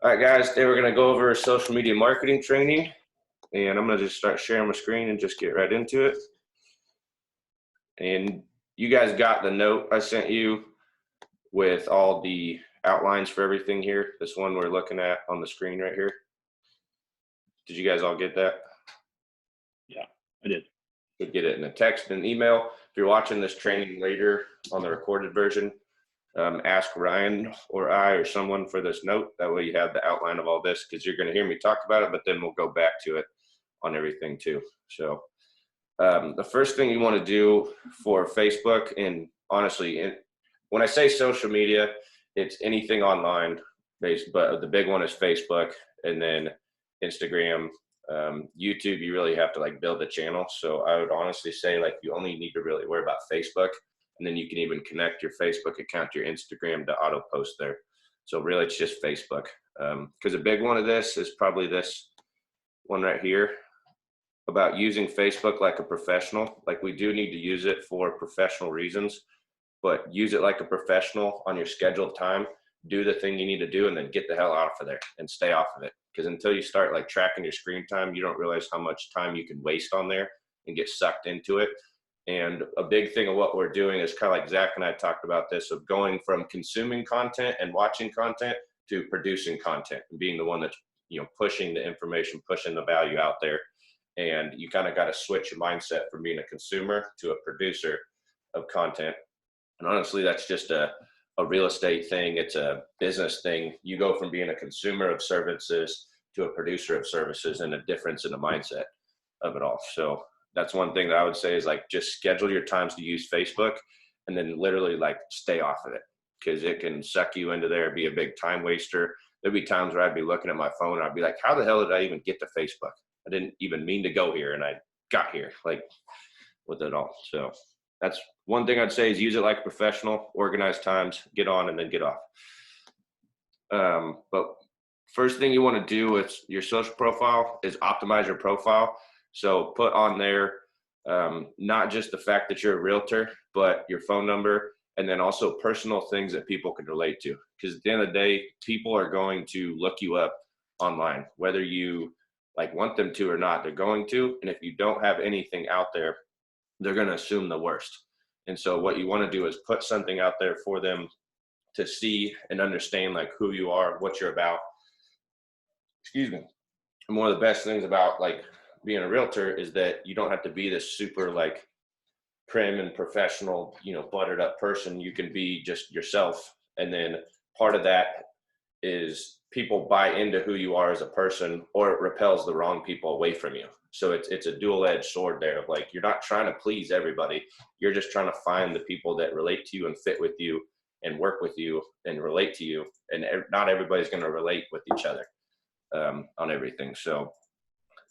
All right, guys, today we're going to go over social media marketing training, and I'm going to just start sharing my screen and just get right into it. And you guys got the note I sent you with all the outlines for everything here. This one we're looking at on the screen right here. Did you guys all get that? Yeah, I did. You'll get it in a text and email. If you're watching this training later on the recorded version, ask Ryan or I or someone for this note. That way you have the outline of all this, because you're going to hear me talk about it, but then we'll go back to it on everything too. So the first thing you want to do for Facebook, and honestly, when I say social media, it's anything online based, but the big one is Facebook, and then Instagram. YouTube, you really have to like build a channel. So I would honestly say like you only need to really worry about Facebook, and then you can even connect your Facebook account to your Instagram to auto post there. So really it's just Facebook. Because a big one of this is probably this one right here about using Facebook like a professional. Like, we do need to use it for professional reasons, but use it like a professional on your scheduled time. Do the thing you need to do and then get the hell out of there and stay off of it. Because until you start like tracking your screen time, you don't realize how much time you can waste on there and get sucked into it. And a big thing of what we're doing is kind of like Zach and I talked about this, of going from consuming content and watching content to producing content and being the one that's, pushing the information, pushing the value out there. And you kind of got to switch your mindset from being a consumer to a producer of content. And honestly, that's just a real estate thing. It's a business thing. You go from being a consumer of services to a producer of services, and a difference in the mindset of it all. So that's one thing that I would say is like, just schedule your times to use Facebook, and then literally like stay off of it, because it can suck you into there, be a big time waster. There'd be times where I'd be looking at my phone and I'd be like, how the hell did I even get to Facebook? I didn't even mean to go here, and I got here, like, with it all. So that's one thing I'd say, is use it like a professional, organize times, get on and then get off. But first thing you want to do with your social profile is optimize your profile. So put on there not just the fact that you're a realtor, but your phone number, and then also personal things that people can relate to. Because at the end of the day, people are going to look you up online, whether you like want them to or not. They're going to. And if you don't have anything out there, they're going to assume the worst. And so what you want to do is put something out there for them to see and understand, like, who you are, what you're about. Excuse me. And one of the best things about like being a realtor is that you don't have to be this super like prim and professional, buttered up person. You can be just yourself. And then part of that is people buy into who you are as a person, or it repels the wrong people away from you. So it's a dual-edged sword there of like, you're not trying to please everybody. You're just trying to find the people that relate to you and fit with you and work with you and relate to you. And not everybody's going to relate with each other on everything. So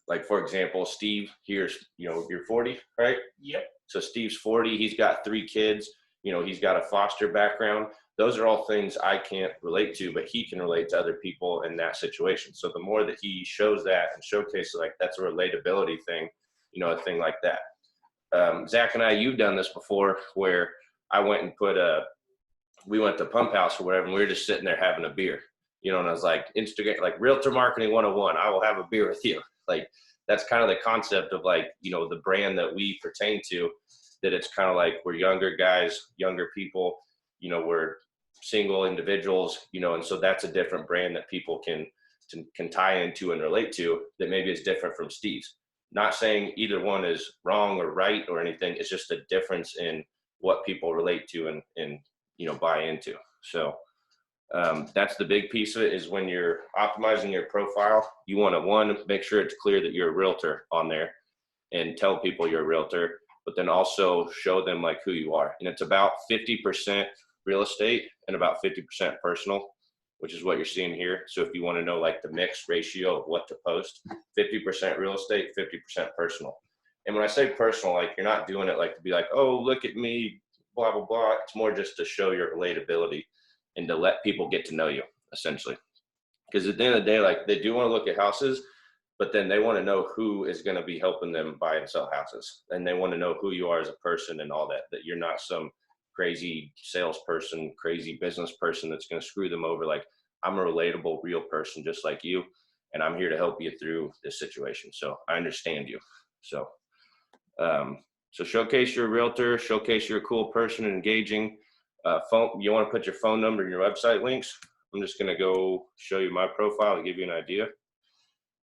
like, for example, Steve here's, you're 40, right? Yep. So Steve's 40, he's got 3 kids, he's got a foster background. Those are all things I can't relate to, but he can relate to other people in that situation. So the more that he shows that and showcases, like, that's a relatability thing, a thing like that. Zach and I, you've done this before, where I went and we went to Pump House or whatever, and we were just sitting there having a beer, and I was like, Instagram, like Realtor Marketing 101, I will have a beer with you. Like, that's kind of the concept of like, the brand that we pertain to, that it's kind of like, we're younger guys, younger people, we're single individuals, and so that's a different brand that people can tie into and relate to, that maybe is different from Steve's. Not saying either one is wrong or right or anything. It's just a difference in what people relate to and buy into. So that's the big piece of it, is when you're optimizing your profile, you want to, one, make sure it's clear that you're a realtor on there and tell people you're a realtor, but then also show them like who you are. And it's about 50% real estate and about 50% personal, which is what you're seeing here. So if you want to know like the mix ratio of what to post, 50% real estate, 50% personal. And when I say personal, like, you're not doing it like to be like, oh, look at me, blah, blah, blah. It's more just to show your relatability and to let people get to know you, essentially. Because at the end of the day, like, they do want to look at houses, but then they want to know who is going to be helping them buy and sell houses. And they want to know who you are as a person and all that you're not some crazy salesperson, crazy business person that's going to screw them over. Like, I'm a relatable, real person just like you, and I'm here to help you through this situation. So I understand you. So, so showcase you're a realtor, showcase you're a cool person and engaging. You want to put your phone number and your website links. I'm just going to go show you my profile to give you an idea.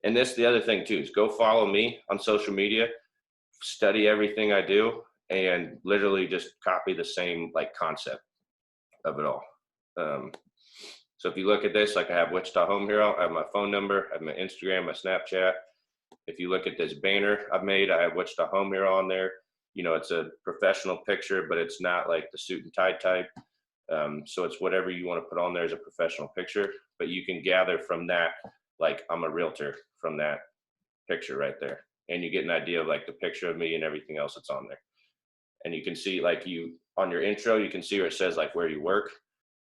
And the other thing too, is go follow me on social media, study everything I do, and literally just copy the same like concept of it all. So if you look at this, like I have Wichita Home Hero, I have my phone number, I have my Instagram, my Snapchat. If you look at this banner I've made, I have Wichita Home Hero on there. You know, it's a professional picture, but it's not like the suit and tie type. So it's whatever you want to put on there as a professional picture, but you can gather from that, like I'm a realtor from that picture right there. And you get an idea of like the picture of me and everything else that's on there. And you can see like on your intro, you can see where it says like where you work.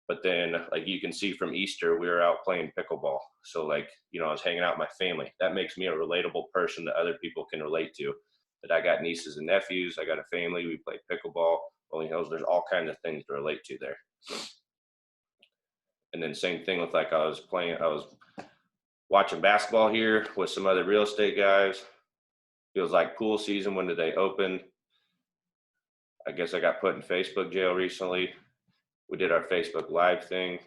But then like you can see from Easter, we were out playing pickleball. So like, you know, I was hanging out with my family. That makes me a relatable person that other people can relate to. That I got nieces and nephews, I got a family, we play pickleball, Rolling Hills, there's all kinds of things to relate to there. And then same thing with like I was watching basketball here with some other real estate guys. Feels like pool season. When did they open? I guess I got put in Facebook jail recently. We did our Facebook Live thing,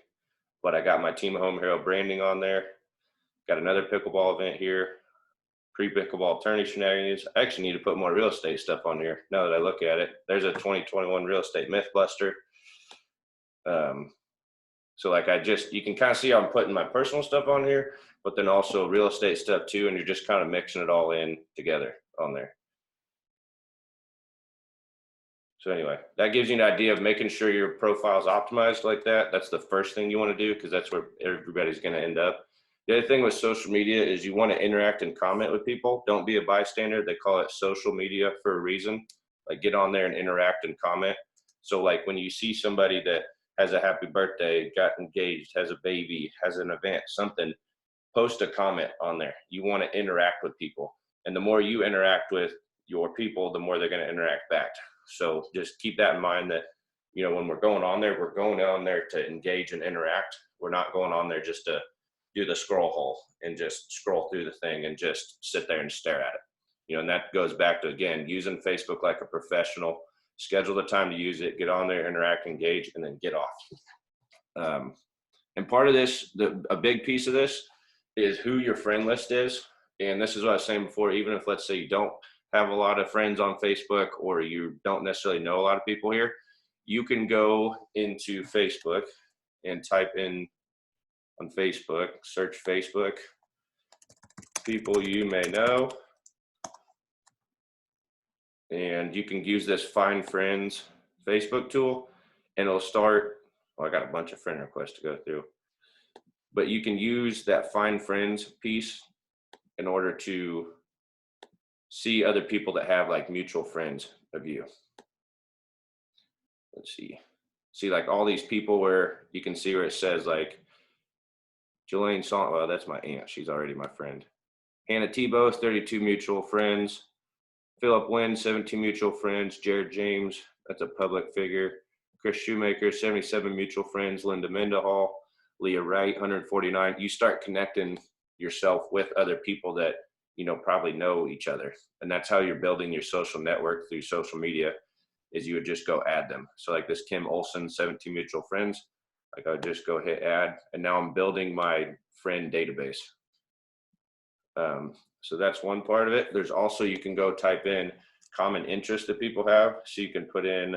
but I got my Team Home Hero branding on there. Got another pickleball event here. Pre-pickleball tourney shenanigans. I actually need to put more real estate stuff on here now that I look at it. There's a 2021 real estate myth buster. So like you can kind of see how I'm putting my personal stuff on here, but then also real estate stuff too, and you're just kind of mixing it all in together on there. So anyway, that gives you an idea of making sure your profile is optimized like that. That's the first thing you want to do because that's where everybody's going to end up. The other thing with social media is you want to interact and comment with people. Don't be a bystander. They call it social media for a reason. Like get on there and interact and comment. So like when you see somebody that has a happy birthday, got engaged, has a baby, has an event, something, post a comment on there. You want to interact with people. And the more you interact with your people, the more they're going to interact back. So just keep that in mind that, you know, when we're going on there to engage and interact. We're not going on there just to do the scroll hole and just scroll through the thing and just sit there and stare at it. You know, and that goes back to, again, using Facebook like a professional, schedule the time to use it, get on there, interact, engage, and then get off. And part of this, a big piece of this is who your friend list is. And this is what I was saying before, even if let's say you don't have a lot of friends on Facebook or you don't necessarily know a lot of people here, you can go into Facebook and type in on Facebook, search Facebook, people you may know. And you can use this Find Friends Facebook tool and it'll start, I got a bunch of friend requests to go through, but you can use that Find Friends piece in order to see other people that have like mutual friends of you. Let's see like all these people where you can see where it says like Jelaine Song, well, that's my aunt. She's already my friend. Hannah Tebow, 32 mutual friends. Philip Wynn, 17 mutual friends. Jared James, that's a public figure. Chris Shoemaker, 77 mutual friends. Linda Mendenhall, Leah Wright, 149. You start connecting yourself with other people that, you know, probably know each other. And that's how you're building your social network through social media, is you would just go add them. So like this Kim Olson, 17 mutual friends, like I would just go hit add. And now I'm building my friend database. So that's one part of it. There's also, you can go type in common interests that people have. So you can put in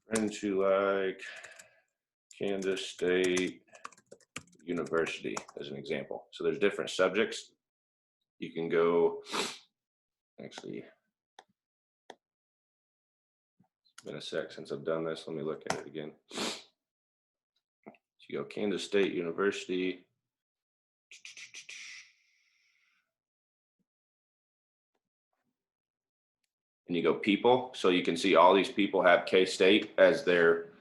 friends who like Kansas State University as an example. So there's different subjects. You can go, actually, it's been a sec since I've done this. Let me look at it again. So you go Kansas State University. And you go people. So you can see all these people have K-State as their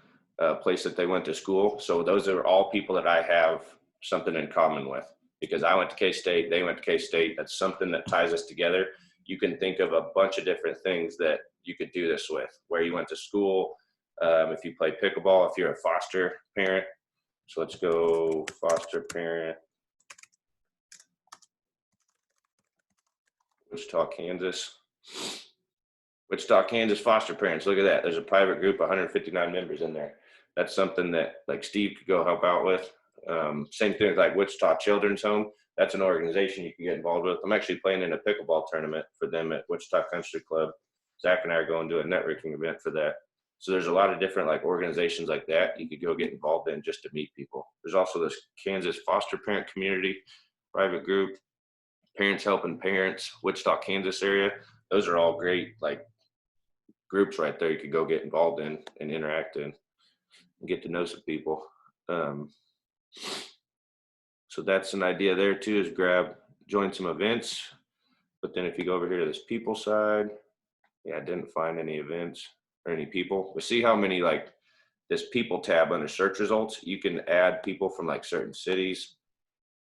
place that they went to school. So those are all people that I have something in common with, because I went to K-State, they went to K-State. That's something that ties us together. You can think of a bunch of different things that you could do this with, where you went to school, if you play pickleball, if you're a foster parent, So let's go foster parent, Wichita, Kansas. Wichita, Kansas foster parents. Look at that. There's a private group, 159 members in there. That's something that like Steve could go help out with. Same thing with like Wichita Children's Home. That's an organization you can get involved with. I'm actually playing in a pickleball tournament for them at Wichita Country Club. Zach and I are going to a networking event for that. So there's a lot of different like organizations like that you could go get involved in just to meet people. There's also this Kansas foster parent community private group, Parents Helping Parents, Wichita, Kansas area. Those are all great like groups right there you could go get involved in and interact in and get to know some people. So that's an idea there too, is join some events. But then if you go over here to this people side, yeah, I didn't find any events or any people. But see how many like this people tab under search results, you can add people from like certain cities,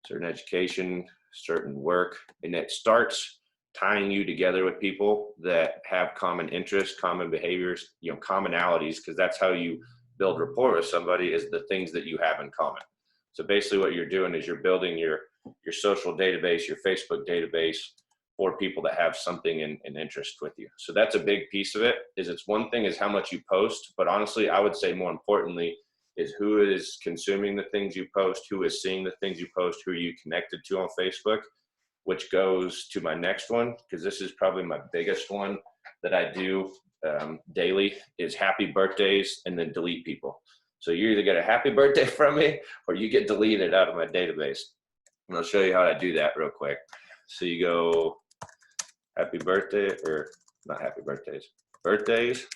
certain education, certain work, and it starts tying you together with people that have common interests, common behaviors, commonalities, because that's how you build rapport with somebody, is the things that you have in common. So basically what you're doing is you're building your social database, your Facebook database for people that have something in interest with you. So that's a big piece of it. It's one thing is how much you post, but honestly, I would say more importantly is who is consuming the things you post, who is seeing the things you post, who are you connected to on Facebook, which goes to my next one, because this is probably my biggest one that I do daily, is happy birthdays and then delete people. So you either get a happy birthday from me or you get deleted out of my database. And I'll show you how to do that real quick. So you go happy birthday, or not happy birthdays, birthdays.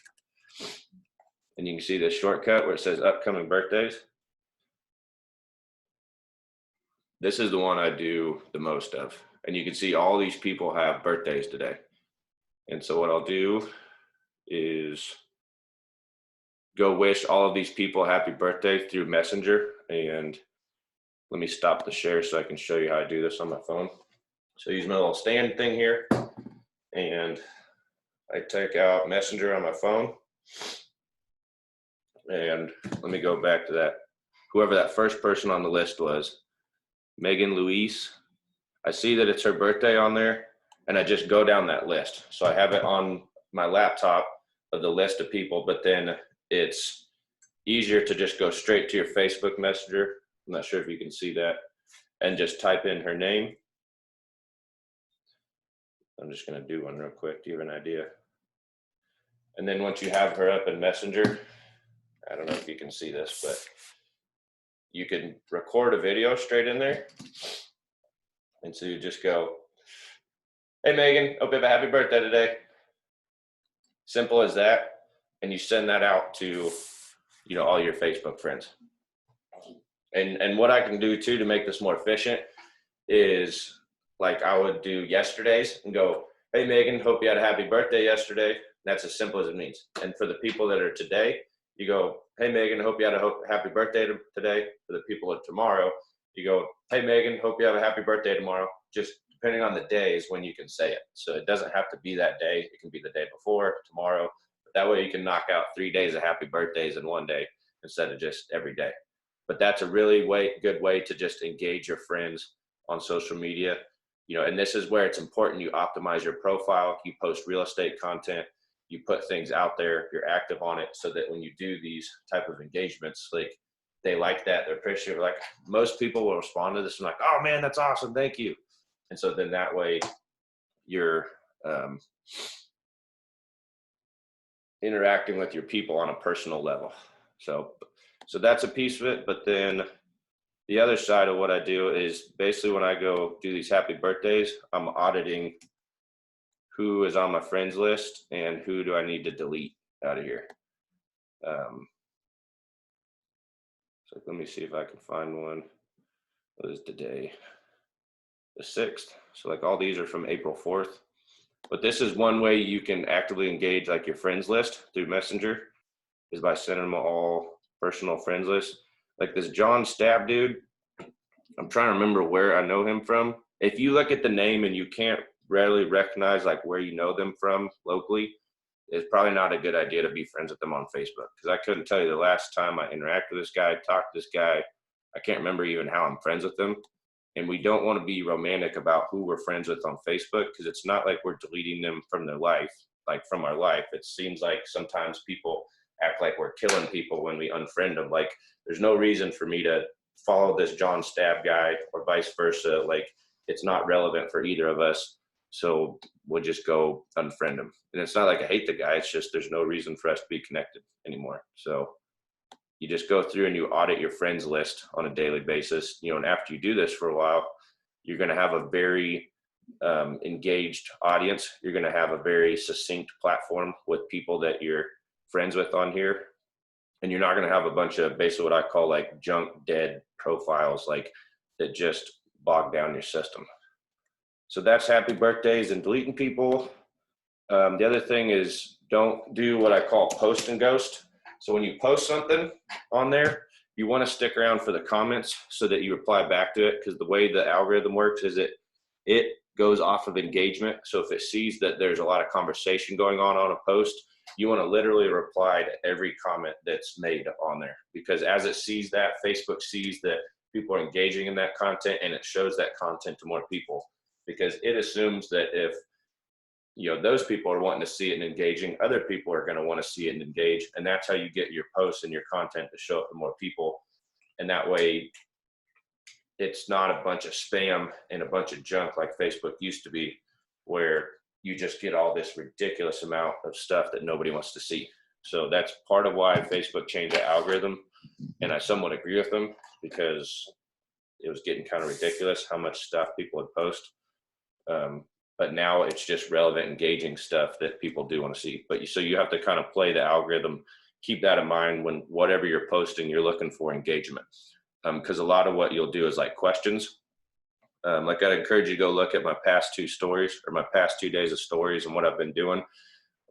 And you can see this shortcut where it says upcoming birthdays. This is the one I do the most of. And you can see all these people have birthdays today. And so what I'll do is go wish all of these people happy birthday through Messenger. And let me stop the share so I can show you how I do this on my phone. So use my little stand thing here, and I take out Messenger on my phone. And let me go back to that. Whoever that first person on the list was, Megan Louise. I see that it's her birthday on there, and I just go down that list. So I have it on my laptop of the list of people, but then it's easier to just go straight to your Facebook Messenger. I'm not sure if you can see that, and just type in her name. I'm just going to do one real quick. Do you have an idea? And then once you have her up in Messenger, I don't know if you can see this, but you can record a video straight in there. And so you just go, hey, Megan, hope you have a happy birthday today. Simple as that. And you send that out to, all your Facebook friends. And what I can do too to make this more efficient is, like, I would do yesterday's and go, hey, Megan, hope you had a happy birthday yesterday. That's as simple as it means. And for the people that are today, you go, hey, Megan, hope you had a happy birthday today. For the people of tomorrow, you go, hey, Megan, hope you have a happy birthday tomorrow. Just depending on the days when you can say it. So it doesn't have to be that day. It can be the day before, tomorrow. But that way you can knock out 3 days of happy birthdays in one day instead of just every day. But that's a really good way to just engage your friends on social media. And this is where it's important you optimize your profile, you post real estate content, you put things out there, you're active on it, so that when you do these type of engagements, like, they like that, they're appreciative. Like, most people will respond to this and like, oh man, that's awesome, thank you. And so then that way you're interacting with your people on a personal level. So that's a piece of it. But then the other side of what I do is basically when I go do these happy birthdays, I'm auditing who is on my friends list and who do I need to delete out of here. So let me see if I can find one. What is today? The 6th. So like all these are from April 4th. But this is one way you can actively engage like your friends list through Messenger, is by sending them all personal friends list. Like this John Stab dude, I'm trying to remember where I know him from. If you look at the name and you can't readily recognize like where you know them from locally, it's probably not a good idea to be friends with them on Facebook, because I couldn't tell you the last time I interacted with this guy, talked to this guy, I can't remember even how I'm friends with them. And we don't want to be romantic about who we're friends with on Facebook, because it's not like we're deleting them from their life, like from our life. It seems like sometimes people act like we're killing people when we unfriend them. Like, there's no reason for me to follow this John Stab guy or vice versa. Like, it's not relevant for either of us. So we'll just go unfriend him. And it's not like I hate the guy. It's just there's no reason for us to be connected anymore. So you just go through and you audit your friends list on a daily basis, and after you do this for a while, you're going to have a very engaged audience. You're going to have a very succinct platform with people that you're friends with on here. And you're not going to have a bunch of basically what I call like junk dead profiles, like that just bog down your system. So that's happy birthdays and deleting people. The other thing is, don't do what I call post and ghost. So when you post something on there, you want to stick around for the comments so that you reply back to it, because the way the algorithm works is it goes off of engagement. So if it sees that there's a lot of conversation going on a post, you want to literally reply to every comment that's made on there, because as it sees that, Facebook sees that people are engaging in that content, and it shows that content to more people, because it assumes that if those people are wanting to see it and engaging, other people are going to want to see it and engage. And that's how you get your posts and your content to show up to more people. And that way it's not a bunch of spam and a bunch of junk like Facebook used to be, where you just get all this ridiculous amount of stuff that nobody wants to see. So that's part of why Facebook changed the algorithm. And I somewhat agree with them, because it was getting kind of ridiculous how much stuff people would post. But now it's just relevant, engaging stuff that people do want to see. So you have to kind of play the algorithm, keep that in mind when whatever you're posting, you're looking for engagement. Because a lot of what you'll do is like questions. Like, I'd encourage you to go look at my past 2 stories, or my past 2 days of stories, and what I've been doing.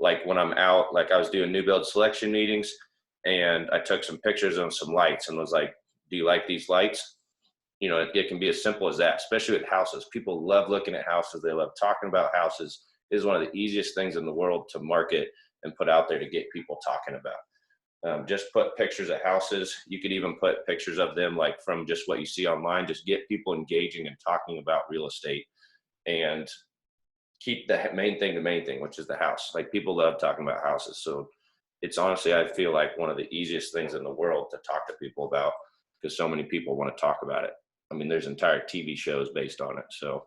Like when I'm out, like I was doing new build selection meetings, and I took some pictures of some lights and was like, do you like these lights? It can be as simple as that, especially with houses. People love looking at houses. They love talking about houses. It is one of the easiest things in the world to market and put out there to get people talking about. Just put pictures of houses. You could even put pictures of them like from just what you see online. Just get people engaging and talking about real estate, and keep the main thing, which is the house. Like, people love talking about houses. So it's honestly, I feel like one of the easiest things in the world to talk to people about, because so many people want to talk about it. I mean, there's entire TV shows based on it. So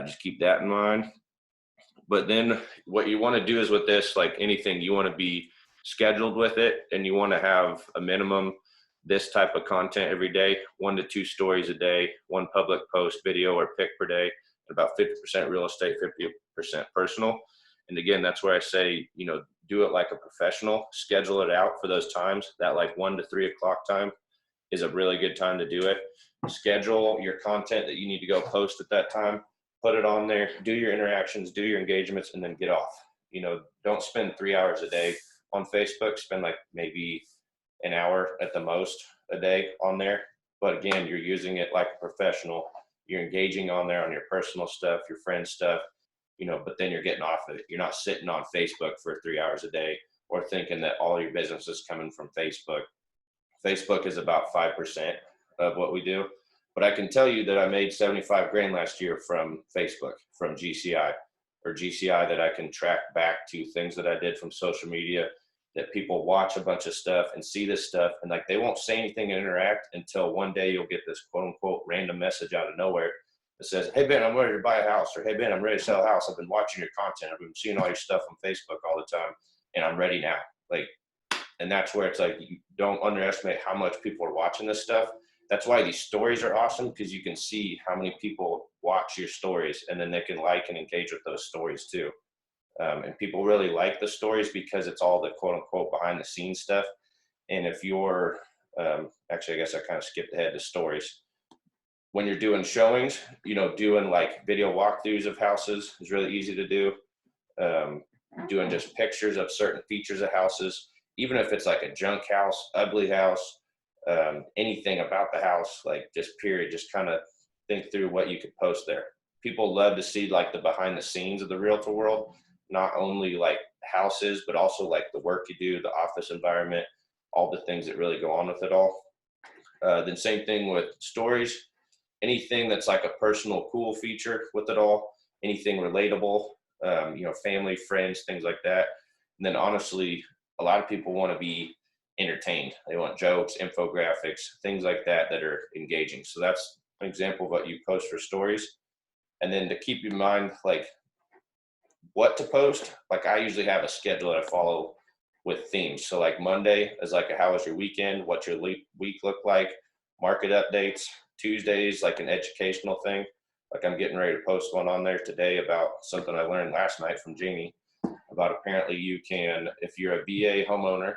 just keep that in mind. But then what you want to do is with this, like anything, you want to be scheduled with it, and you want to have a minimum this type of content every day, 1 to 2 stories a day, 1 public post, video, or pic per day, about 50% real estate, 50% personal. And again, that's where I say, do it like a professional, schedule it out for those times. That like 1 to 3 o'clock time is a really good time to do it. Schedule your content that you need to go post at that time, put it on there, do your interactions, do your engagements, and then get off. Don't spend 3 hours a day on Facebook. Spend like maybe an hour at the most a day on there. But again, you're using it like a professional. You're engaging on there on your personal stuff, your friend stuff, but then you're getting off of it. You're not sitting on Facebook for 3 hours a day or thinking that all your business is coming from Facebook. Facebook is about 5% of what we do. But I can tell you that I made 75 grand last year from Facebook, from GCI that I can track back to things that I did from social media, that people watch a bunch of stuff and see this stuff, and like they won't say anything and interact until one day you'll get this quote unquote random message out of nowhere that says, hey Ben, I'm ready to buy a house, or hey Ben, I'm ready to sell a house. I've been watching your content. I've been seeing all your stuff on Facebook all the time, and I'm ready now. Like, and that's where it's like, you don't underestimate how much people are watching this stuff. That's why these stories are awesome, because you can see how many people watch your stories, and then they can like and engage with those stories too. And people really like the stories because it's all the quote unquote behind the scenes stuff. And if you're, actually, I guess I kind of skipped ahead to stories. When you're doing showings, doing like video walkthroughs of houses is really easy to do. Doing just pictures of certain features of houses, even if it's like a junk house, ugly house, anything about the house, like just period, just kind of think through what you could post there. People love to see like the behind the scenes of the realtor world, not only like houses, but also like the work you do, the office environment, all the things that really go on with it all. Then same thing with stories. Anything that's like a personal cool feature with it all, anything relatable, family, friends, things like that. And then honestly, a lot of people want to be entertained. They want jokes, infographics, things like that that are engaging. So that's an example of what you post for stories. And then to keep in mind, like what to post, like I usually have a schedule that I follow with themes. So like Monday is like how was your weekend? What's your week look like? Market updates. Tuesdays, like an educational thing. Like I'm getting ready to post one on there today about something I learned last night from Jamie about apparently you can, if you're a VA homeowner,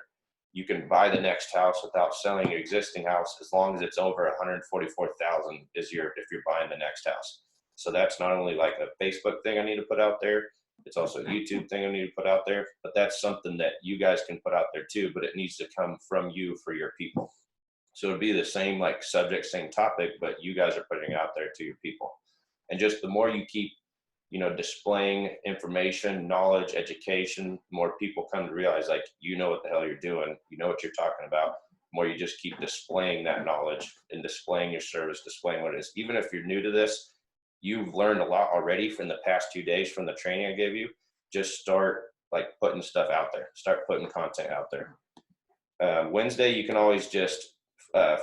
you can buy the next house without selling your existing house as long as it's over 144,000 if you're buying the next house. So that's not only like a Facebook thing I need to put out there, it's also a YouTube thing I need to put out there, but that's something that you guys can put out there too, but it needs to come from you for your people. So it'd be the same like subject, same topic, but you guys are putting it out there to your people. And just the more you keep, displaying information, knowledge, education, the more people come to realize like, what the hell you're doing, what you're talking about. The more you just keep displaying that knowledge and displaying your service, displaying what it is. Even if you're new to this, you've learned a lot already from the past 2 days from the training I gave you. Just start like putting stuff out there, start putting content out there. Wednesday, you can always just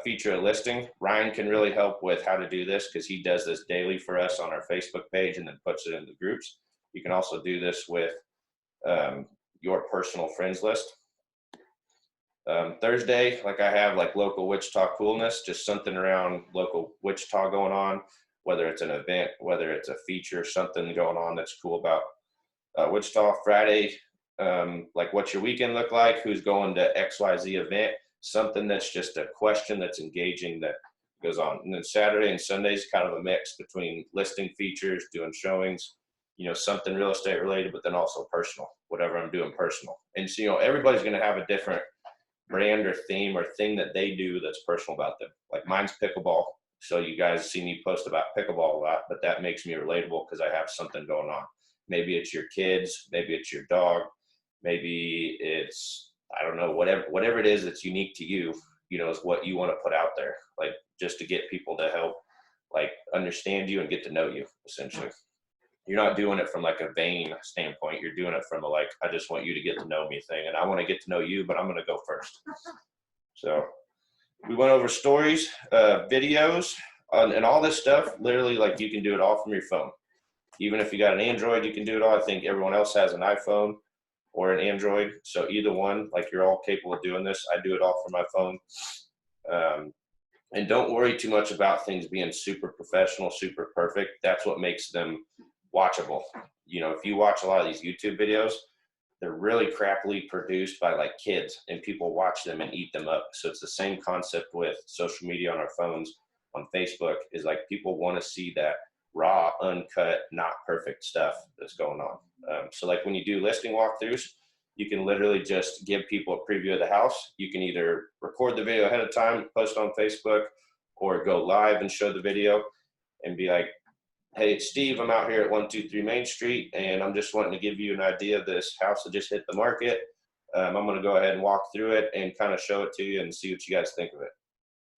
feature a listing. Ryan can really help with how to do this because he does this daily for us on our Facebook page and then puts it in the groups. You can also do this with your personal friends list. Thursday, like I have like local Wichita coolness, just something around local Wichita going on, whether it's an event, whether it's a feature, something going on that's cool about Wichita. Friday, like what's your weekend look like? Who's going to XYZ event? Something that's just a question that's engaging that goes on. And then Saturday and Sunday is kind of a mix between listing features, doing showings, something real estate related, but then also personal, whatever I'm doing personal. And so, everybody's going to have a different brand or theme or thing that they do that's personal about them. Like mine's pickleball. So you guys see me post about pickleball a lot, but that makes me relatable because I have something going on. Maybe it's your kids, maybe it's your dog, maybe it's, I don't know, whatever it is that's unique to you, is what you want to put out there, like just to get people to help, like understand you and get to know you, essentially. You're not doing it from like a vain standpoint. You're doing it from a, like, I just want you to get to know me thing. And I want to get to know you, but I'm going to go first. So we went over stories, videos, and all this stuff. Literally, like you can do it all from your phone. Even if you got an Android, you can do it all. I think everyone else has an iPhone or an Android. So either one, like you're all capable of doing this. I do it all from my phone. And don't worry too much about things being super professional, super perfect. That's what makes them watchable. If you watch a lot of these YouTube videos, they're really crappily produced by like kids and people watch them and eat them up. So it's the same concept with social media on our phones, on Facebook, is like people want to see that raw, uncut, not perfect stuff that's going on. So like when you do listing walkthroughs, you can literally just give people a preview of the house. You can either record the video ahead of time, post on Facebook, or go live and show the video and be like, hey, it's Steve. I'm out here at 123 Main Street, and I'm just wanting to give you an idea of this house that just hit the market. I'm going to go ahead and walk through it and kind of show it to you and see what you guys think of it.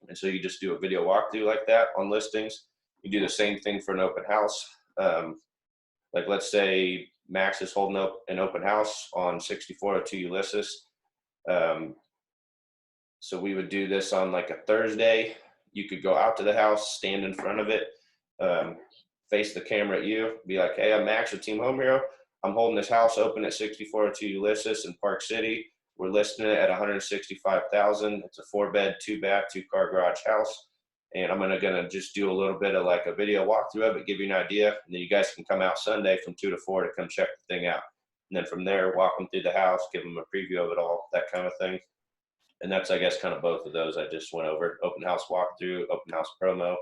And so you just do a video walkthrough like that on listings. You do the same thing for an open house. Like let's say Max is holding up an open house on 6402 Ulysses. So we would do this on like a Thursday. You could go out to the house, stand in front of it, face the camera at you, be like, hey, I'm Max with Team Home Hero. I'm holding this house open at 6402 Ulysses in Park City. We're listing it at $165,000. It's a 4-bed, 2-bath, 2-car garage house. And I'm gonna just do a little bit of like a video walkthrough of it, give you an idea. And then you guys can come out Sunday from 2 to 4 to come check the thing out. And then from there, walk them through the house, give them a preview of it all, that kind of thing. And that's, I guess, kind of both of those I just went over. Open house walkthrough, open house promo.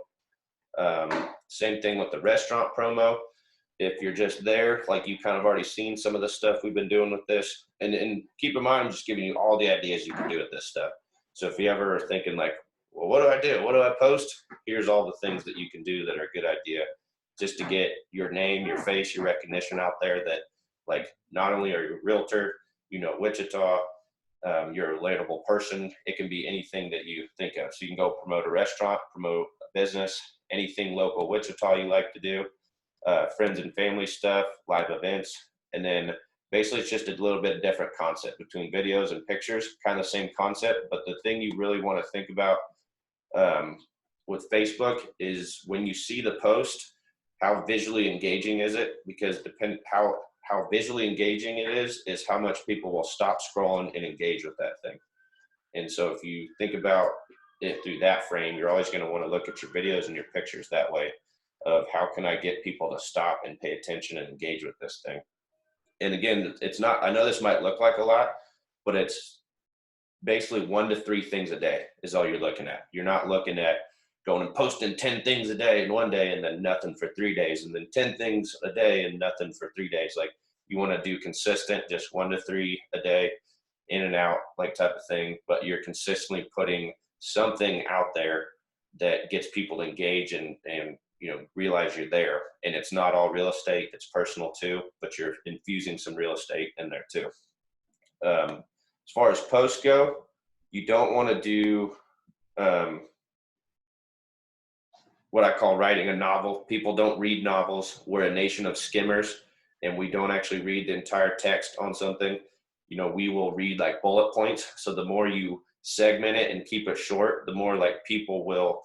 Same thing with the restaurant promo. If you're just there, like you kind of already seen some of the stuff we've been doing with this. And keep in mind, I'm just giving you all the ideas you can do with this stuff. So if you ever are thinking like, well, what do I do? What do I post? Here's all the things that you can do that are a good idea just to get your name, your face, your recognition out there that like not only are you a realtor, Wichita, you're a relatable person. It can be anything that you think of. So you can go promote a restaurant, promote a business, anything local Wichita you like to do, friends and family stuff, live events, and then basically it's just a little bit different concept between videos and pictures, kind of same concept. But the thing you really want to think about with Facebook is when you see the post, how visually engaging is it? Because how visually engaging it is how much people will stop scrolling and engage with that thing. And so if you think about it through that frame, you're always going to want to look at your videos and your pictures that way of how can I get people to stop and pay attention and engage with this thing. And again, it's not, I know this might look like a lot, but it's basically 1 to 3 things a day is all you're looking at. You're not looking at going and posting 10 things a day in one day and then nothing for 3 days, and then 10 things a day and nothing for 3 days. Like, you want to do consistent, just 1 to 3 a day, in and out, like type of thing. But you're consistently putting something out there that gets people to engage and realize you're there. And it's not all real estate, it's personal too, but you're infusing some real estate in there too. As far as posts go, you don't want to do what I call writing a novel. People don't read novels. We're a nation of skimmers, and we don't actually read the entire text on something. We will read like bullet points. So the more you segment it and keep it short, the more like people will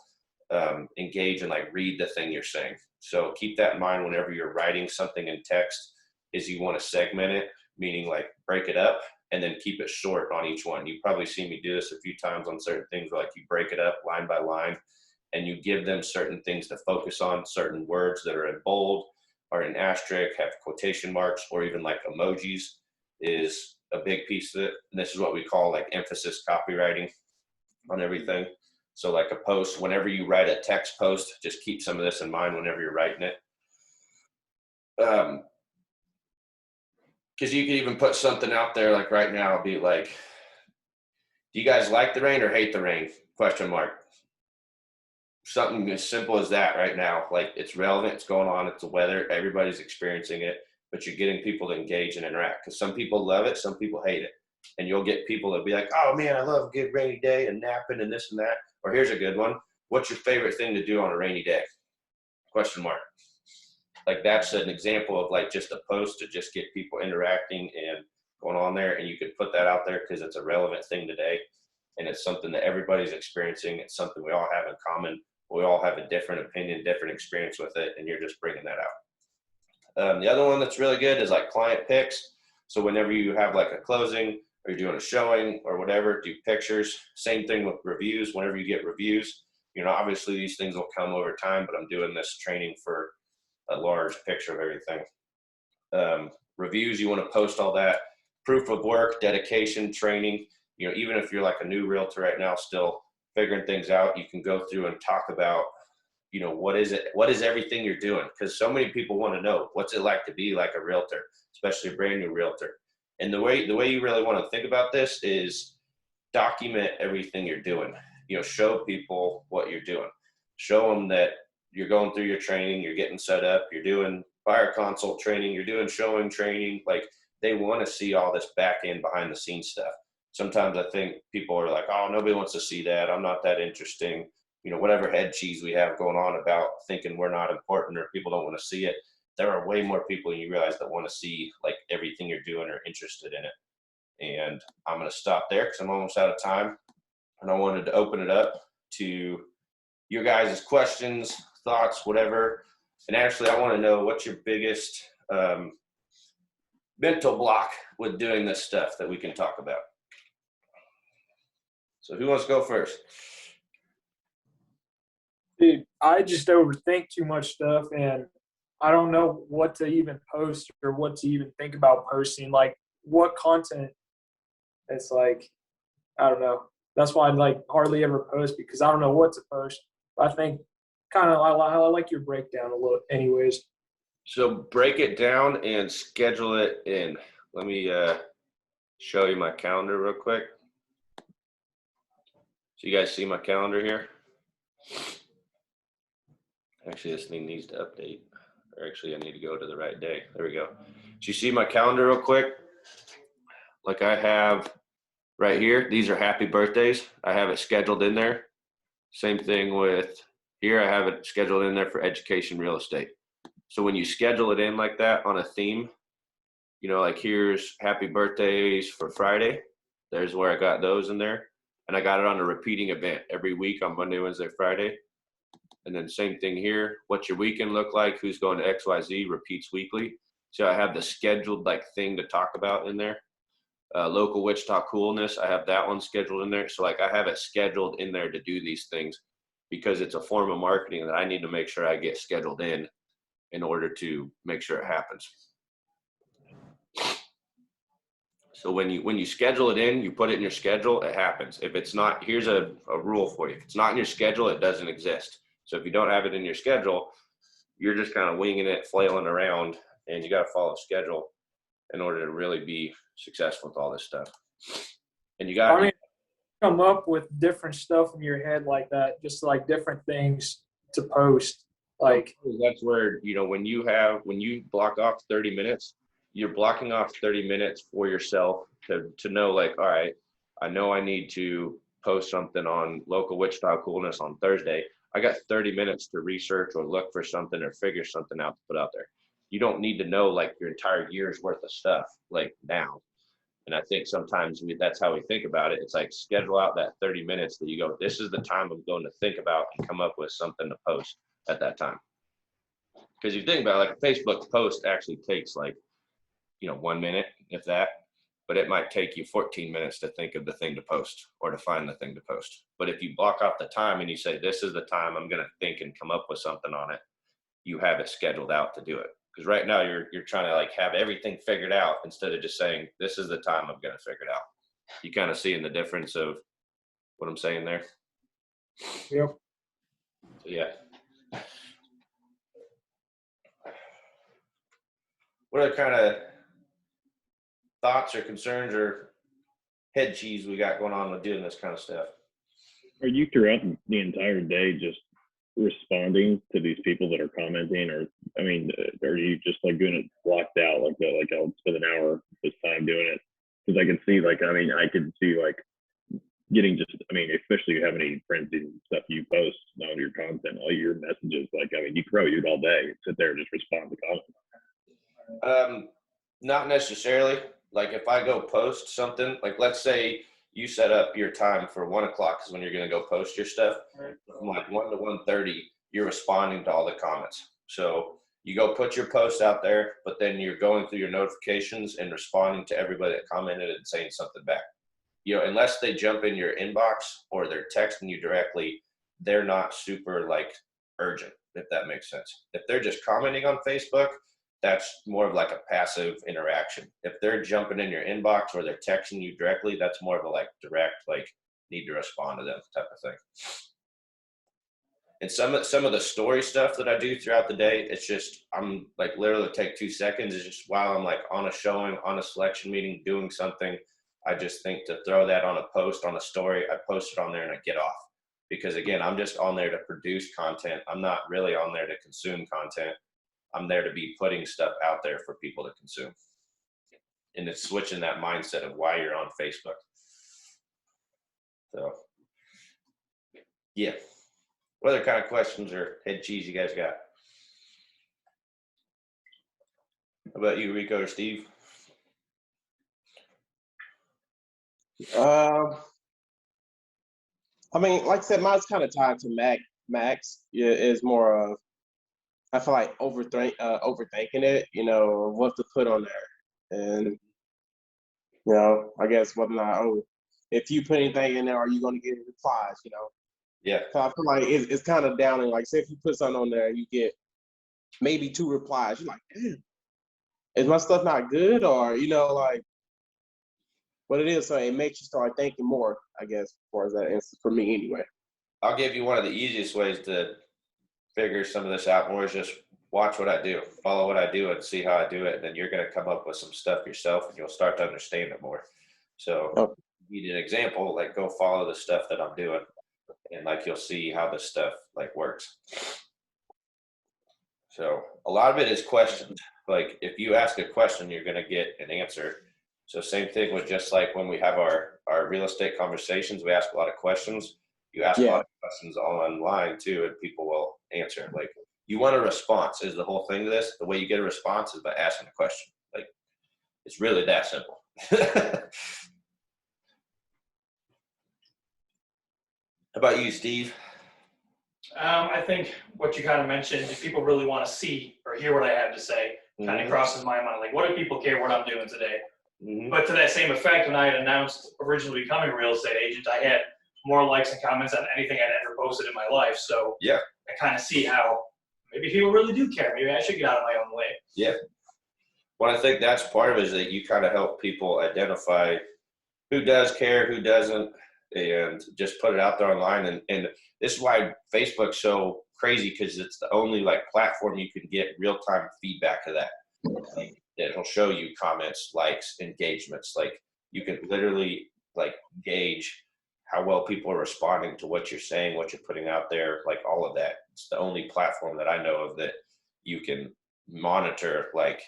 engage and like read the thing you're saying. So keep that in mind whenever you're writing something in text, is you want to segment it, meaning like break it up and then keep it short on each one. You've probably seen me do this a few times on certain things, where like you break it up line by line and you give them certain things to focus on, certain words that are in bold or in asterisk, have quotation marks, or even like emojis is a big piece of it. And this is what we call like emphasis copywriting on everything. So like a post, whenever you write a text post, just keep some of this in mind whenever you're writing it. Because you can even put something out there like right now, it'll be like, do you guys like the rain or hate the rain? Question mark. Something as simple as that right now. Like, it's relevant, it's going on, it's the weather, everybody's experiencing it, but you're getting people to engage and interact. Because some people love it, some people hate it. And you'll get people that be like, oh man, I love a good rainy day and napping and this and that. Or here's a good one. What's your favorite thing to do on a rainy day? Question mark. Like, that's an example of like just a post to just get people interacting and going on there. And you could put that out there because it's a relevant thing today. And it's something that everybody's experiencing. It's something we all have in common. We all have a different opinion, different experience with it. And you're just bringing that out. The other one that's really good is like client pics. So whenever you have like a closing or you're doing a showing or whatever, do pictures. Same thing with reviews. Whenever you get reviews, obviously these things will come over time, but I'm doing this training for a large picture of everything. Reviews, you want to post all that. Proof of work, dedication, training. Even if you're like a new realtor right now, still figuring things out, you can go through and talk about, what is everything you're doing? Because so many people want to know, what's it like to be like a realtor, especially a brand new realtor. And the way you really want to think about this is document everything you're doing. Show people what you're doing. Show them that you're going through your training, you're getting set up, you're doing buyer consult training, you're doing showing training. Like, they want to see all this back end, behind the scenes stuff. Sometimes I think people are like, oh, nobody wants to see that. I'm not that interesting. Whatever head cheese we have going on about thinking we're not important or people don't want to see it. There are way more people than you realize that want to see like everything you're doing or interested in it. And I'm going to stop there because I'm almost out of time. And I wanted to open it up to your guys' questions, thoughts, whatever. And actually, I want to know, what's your biggest mental block with doing this stuff that we can talk about? So who wants to go first? Dude, I just overthink too much stuff, and I don't know what to even post or what to even think about posting. Like, what content? It's like, I don't know. That's why I like hardly ever post, because I don't know what to post. I think I like your breakdown a little anyways. So break it down and schedule it in. Let me show you my calendar real quick. So you guys see my calendar here? Actually, this thing needs to update. Or actually, I need to go to the right day. There we go. So you see my calendar real quick? Like, I have Right here, these are happy birthdays. I have it scheduled in there. Same thing with here, I have it scheduled in there for education real estate. So when you schedule it in like that on a theme, you know, like here's happy birthdays for Friday. There's where I got those in there. And I got it on a repeating event every week on Monday, Wednesday, Friday. And then same thing here. What's your weekend look like? Who's going to XYZ repeats weekly. So I have the scheduled like thing to talk about in there. Local Wichita coolness. I have that one scheduled in there. So like I have it scheduled in there to do these things because it's a form of marketing that I need to make sure I get scheduled in order to make sure it happens. So when you schedule it in, you put it in your schedule, it happens. If it's not, here's a rule for you. If it's not in your schedule, it doesn't exist. So if you don't have it in your schedule, you're just kind of winging it, flailing around, and you got to follow schedule in order to really be successful with all this stuff. And you got I mean, come up with different stuff in your head like that, just like different things to post. Like that's where, you know, when you block off 30 minutes, you're blocking off 30 minutes for yourself to know like, all right, I know I need to post something on Local Wichita Coolness on Thursday. I got 30 minutes to research or look for something or figure something out to put out there. You don't need to know like your entire year's worth of stuff like now. And I think sometimes that's how we think about it. It's like schedule out that 30 minutes that you go, this is the time I'm going to think about and come up with something to post at that time. Because you think about it, like a Facebook post actually takes like, 1 minute, if that, but it might take you 14 minutes to think of the thing to post or to find the thing to post. But if you block off the time and you say, this is the time I'm going to think and come up with something on it, you have it scheduled out to do it. Because right now you're trying to like have everything figured out instead of just saying, this is the time I'm going to figure it out. You kind of seeing the difference of what I'm saying there? Yep. So, yeah. What other kind of thoughts or concerns or head cheese we got going on with doing this kind of stuff? Are you throughout the entire day just responding to these people that are commenting, or are you just like doing it blocked out, like I'll spend an hour this time doing it? Because I can see I could see like getting especially if you have any frenzied stuff you post on your content, all your messages, you could probably do it all day, sit there and just respond to comments. Not necessarily. Like if I go post something, like let's say you set up your time for 1 o'clock is when you're going to go post your stuff. From like 1 to 1:30, you're responding to all the comments. So you go put your post out there, but then you're going through your notifications and responding to everybody that commented and saying something back. Unless they jump in your inbox or they're texting you directly, they're not super like urgent, if that makes sense. If they're just commenting on Facebook, that's more of like a passive interaction. If they're jumping in your inbox or they're texting you directly, that's more of a like direct, like need to respond to them type of thing. And some of the story stuff that I do throughout the day, it's just, I'm like literally take 2 seconds. It's just while I'm like on a showing, on a selection meeting, doing something, I just think to throw that on a post, on a story, I post it on there and I get off. Because again, I'm just on there to produce content. I'm not really on there to consume content. I'm there to be putting stuff out there for people to consume. And it's switching that mindset of why you're on Facebook. So, yeah. What other kind of questions or head cheese you guys got? How about you, Rico or Steve? Like I said, mine's kind of tied to Max. Is more of, I feel like overthinking it, what to put on there. And, I guess whether or not, if you put anything in there, are you going to get replies, Yeah. So I feel like it's kind of downing. Like, say if you put something on there and you get maybe 2 replies, you're like, damn, is my stuff not good? Or, like what it is. So it makes you start thinking more, I guess, as far as that instance, for me anyway. I'll give you one of the easiest ways to figure some of this out more is just watch what I do, follow what I do and see how I do it. And then you're going to come up with some stuff yourself and you'll start to understand it more. So you need an example, like go follow the stuff that I'm doing and like, you'll see how this stuff like works. So a lot of it is questions. Like if you ask a question, you're going to get an answer. So same thing with just like when we have our our real estate conversations, we ask a lot of questions. You ask a lot of questions online too, and people will answer. Like, you want a response is the whole thing to this. The way you get a response is by asking a question. Like, it's really that simple. How about you, Steve? I think what you kind of mentioned, if people really want to see or hear what I have to say, kind of crosses my mind. Like, what do people care what I'm doing today? But to that same effect, when I had announced originally becoming a real estate agent, I had more likes and comments on anything I'd ever posted in my life. So Yeah. I kind of see how maybe people really do care. Maybe I should get out of my own way. Yeah. Well, I think that's part of it, is that you kind of help people identify who does care, who doesn't, and just put it out there online. And this is why Facebook's so crazy, because it's the only like platform you can get real-time feedback of that. Like, it'll show you comments, likes, engagements. Like, you can literally like gauge how well people are responding to what you're saying, what you're putting out there, like all of that. It's the only platform that I know of that you can monitor like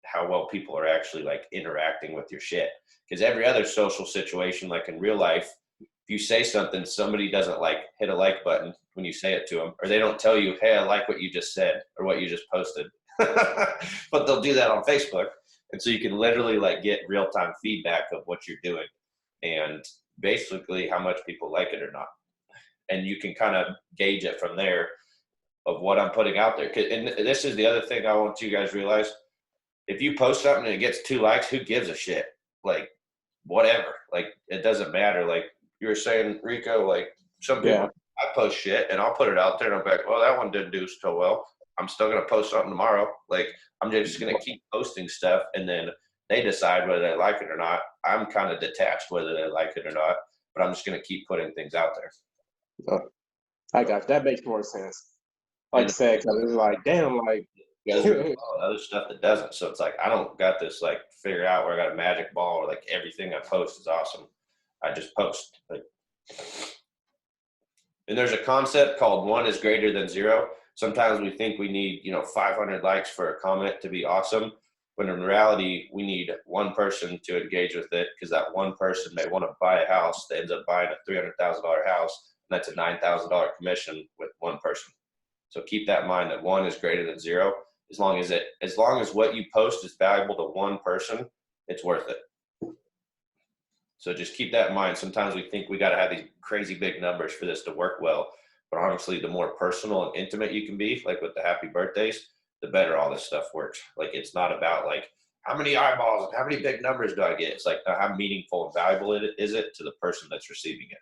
how well people are actually like interacting with your shit. Because every other social situation, like in real life, if you say something, somebody doesn't like hit a like button when you say it to them, or they don't tell you, hey, I like what you just said or what you just posted. But they'll do that on Facebook. And so you can literally like get real-time feedback of what you're doing and basically how much people like it or not. And you can kind of gauge it from there of what I'm putting out there. And this is the other thing I want you guys to realize. If you post something and it gets 2 likes, who gives a shit? Like, whatever. Like, it doesn't matter. Like you were saying, Rico, like some people, I post shit and I'll put it out there and I'm like, well, that one didn't do so well. I'm still going to post something tomorrow. Like, I'm just going to keep posting stuff, and then they decide whether they like it or not. I'm kind of detached whether they like it or not, but I'm just going to keep putting things out there. Oh, I got you. That makes more sense. Like I said, because it's like, damn, like, There's all the other stuff that doesn't. So it's like, I don't got this like figure out where I got a magic ball or like everything I post is awesome. I just post. Like, and there's a concept called 1 is greater than 0. Sometimes we think we need, 500 likes for a comment to be awesome, when in reality, we need one person to engage with it, because that one person may want to buy a house that ends up buying a $300,000 house, and that's a $9,000 commission with one person. So keep that in mind, that 1 is greater than 0. As long as what you post is valuable to one person, it's worth it. So just keep that in mind. Sometimes we think we got to have these crazy big numbers for this to work well. But honestly, the more personal and intimate you can be, like with the happy birthdays, the better all this stuff works. Like, it's not about like, how many eyeballs and how many big numbers do I get? It's like, how meaningful and valuable is it to the person that's receiving it?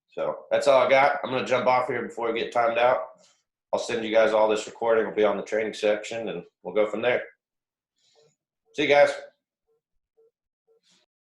So that's all I got. I'm going to jump off here before we get timed out. I'll send you guys all this recording. It'll be on the training section, and we'll go from there. See you guys.